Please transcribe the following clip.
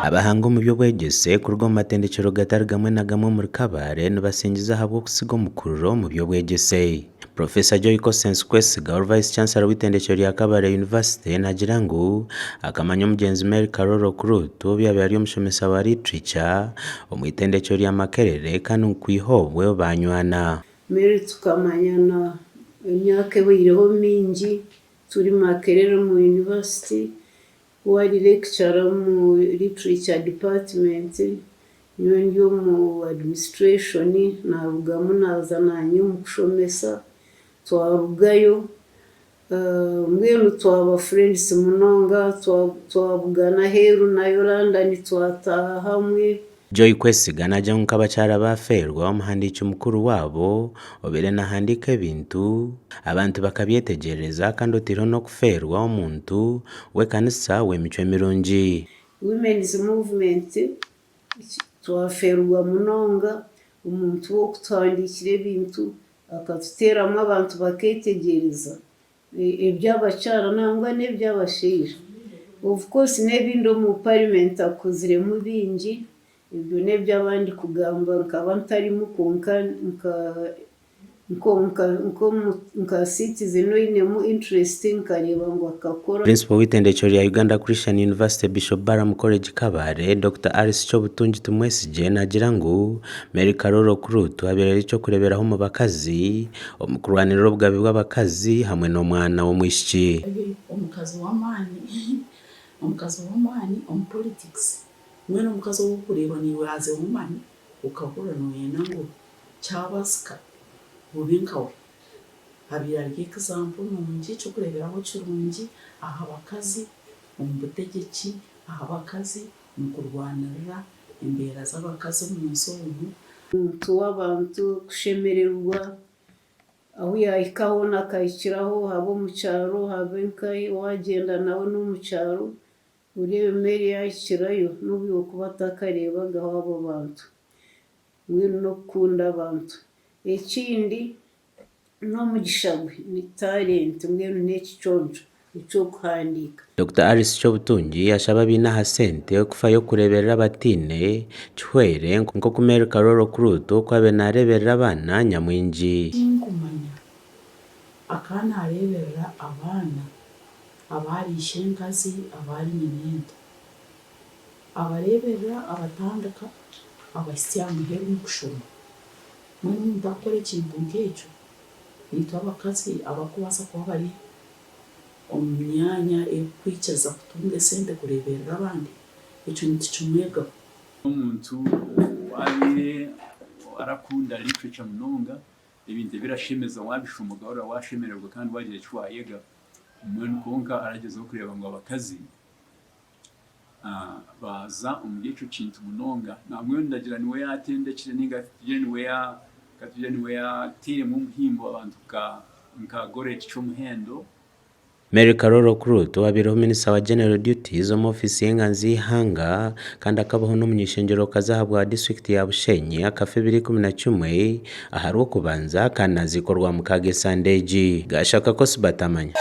Abahanga mu by'obwegyese kuruga omu matendekero gatari gamwe na gamwe muri Kabare nibasingiza ahabw'okusiga omukurro mu by'obwegyese. Professor Joy Kosensi Kwesiga, Vice Chancellor w'itendekero lya Kabare University, nagira ngu akamanya omugyenzi Mary Karoro Kurutu byaba ari omushomesa wa literature omu itendekero lya Makerere kandi nkwiha obwe banywana. Mary tukamanyana emyaka ebiireho mingi turi Makerere mu university, wari lecturer mu literature department, nyowe ndi omu administration narugamu naza nanye omu kushomesa twarugayo mbwenu twaba friends munonga twabugana heru nayo London twataaha hamwe. Joy Kwesiga nagira ngu nk'abakyara baferwa omuhandiiki mukuru waabo obeire nahandika ebintu abantu bakabyetegyereza kandi otiireho n'okuferwa omuntu w'ekanisa w'emicwe mirungi. Women's movement twaferwa munonga omuntu w'okutuhandikira ebintu akatuteeramu abantu baketegyereza eby'abakyara nangwa n'eby'abashaija. Of course n'ebindi omu parliament akoziremu bingi, ebyo n'eby'abandi kugamba nkaba ntarimu konka nka citizen oinemu interest nkareeba ngu akakora. Principal w'itendekero lya Uganda Christian University Bishop Baramu College Kabare Dr. Alice Kyobutungi Tumwesigye nagira ngu Mary Karoro Kurutu abeire ekyo kureberaho mu bakazi omu kurwanirira obugabe bw'abakazi hamwe n'omwana w'omwishiki. Omukazi w'amaani omu politics, mwene omukazi ow'okureeba niwe aze w'amaani ukahura noyenda ngu kyabasika bubi nkawe abeire ari example nungi ekyokureberaho kirungi aha bakazi omu butegyeki, aha bakazi omu kurwanirira embeera z'abakazi omu nsi omu. Omuntu w'abantu kushemererwa ahu yahika hoona akahikiraho, haba omu kyaro haba enkayi, wagyenda nawe n'omu kyaro oreebe Mary yahikirayo n'obu yokuba atakareebagaho abo bantu, mbwenu n'okukunda abantu. Ekindi n'omugisha gwe ni talent, mbwenu n'ekicuncu eky'okuhandiika. Dr. Alice Kyobutungi ashaba abaine aha sente okufayo kureberera abatiine kihwere nk'oku Mary Karoro Kurutu kwabe nareberera abaana nyamwingi. Tinkumanya akaana areberera abaana abari ishenkazi abari nyinento, abareberera abatandika abasya muheru mukushoma. Mwene omuntu akukora ekintu nk'ekyo nitu abakazi abakubaasa kuba bari omu myanya ekwikiriza kutunga esente kureberera abandi, ekyo nitukimwegaho. Omuntu wabeire arakunda literature munonga, ebintu birashemeza wabishoma ugahora washemererwa kandi wagira eki wayega, mbwenu konka aragezaho kureeba ngu abakazi baza omu ekyo kintu munonga. Namwe ndagira niwe yatendekire ninga niwe yateiremu omuhimbo abantu nkagora eki ky'omuhendo. Mary Karoro Kurutu abireho Minister wa General Duties omu ofisi y'enganzi y'ihanga kandi akabaho n'omunyeshengyero kazahabwa district ya Bushenyi akafa 2011 ahari okubanza kandi nazikorwa mu Kagesa Ndegi. Gashaka Kosibatamanya.